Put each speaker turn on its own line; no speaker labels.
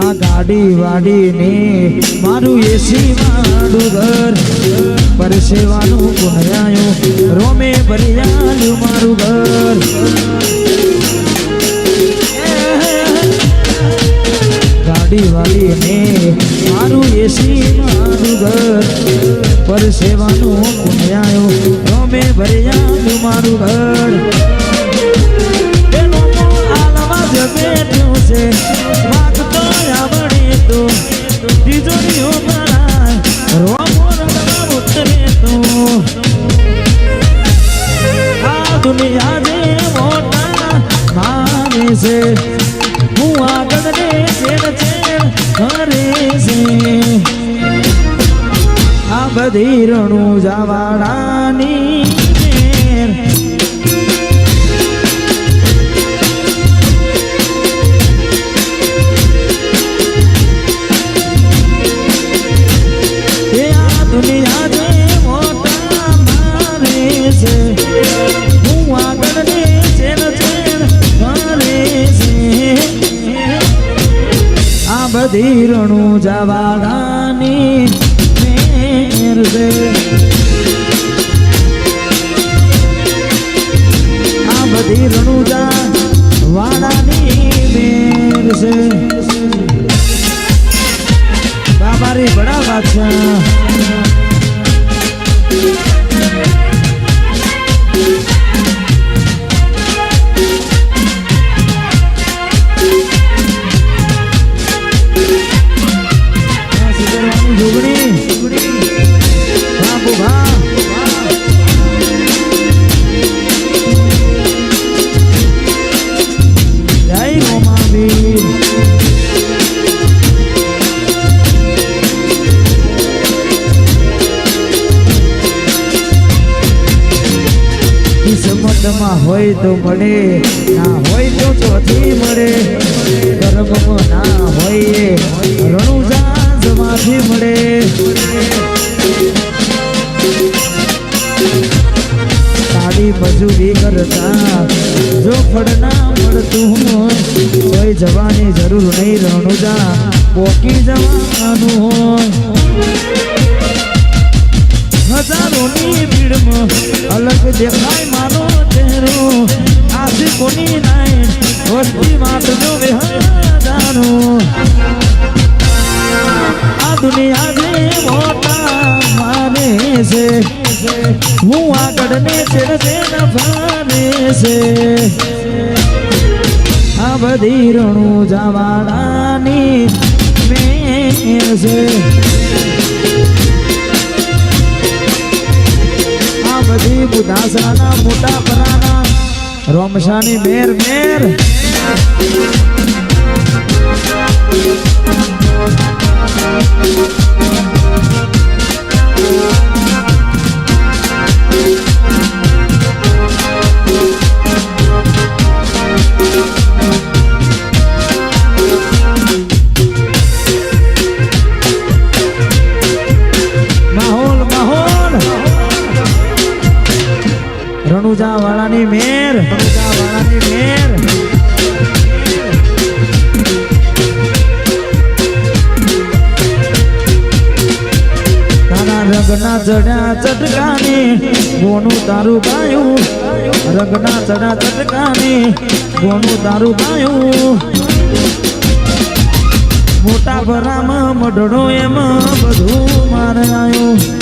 આ ગાડી વાડીને મારું એસી વાળું ઘર પરસેવાનું પુનરાયું રોમે ભર્યાયું મારું ઘર ગાડી વાડીને મારું એસી મારું ઘર પરસેવાનું પુનરાયું રોમે ભર્યાયું મારું ઘર બેઠું છે માગતો આવડે તો તિજોરીઓ ભરાય રોમો રંગમાં ઉતરે તો આ દુનિયા જે મોટા માને છે હું આગળ ને ચેડ ચેડ કરે છે આ બધી રણું જાવાડાની દુનિયા જે મોટા મારે છે હું આગળ ને ચેડ ચેડ કરે છે આ બધી રણું જવાડાની મેર છે આ બધી રણું જવાડાની મેર છે બાબારી બડા બાદશાહ હોય તો મળે ના હોય તો ચોથી મળે કર્મમાં ના હોય રણુજા જમાથી મળે સાડી મજૂરી કરતા જો ફળ ના મળતું હોય કોઈ જવાની જરૂર નહીં રણુજા પોકી જવાનું હોય હજારોની ભીડમાં અલગ દેખાય માનો ચહેરો આથી કોની નાય વસ્તી માટનો વિહારો આ દુનિયા જે મોટા માને છે હું આગળ ને ચેડ ચેડ ફાને છે આ બધી રણું જવાડાની મેર છે બધી બુધાસરાના મોટા પરાના રોમશાની મેર મેર રણુજા વાળાની મેર રણુજા વાળાની મેર તારા રંગના ચડ્યા ચટકાને ગોનું તારું ગાયું રંગના ચડ્યા ચટકાને ગોનું તારું ગાયું મોટા ભરામાં મઢડો એમાં બધું મારે આવ્યું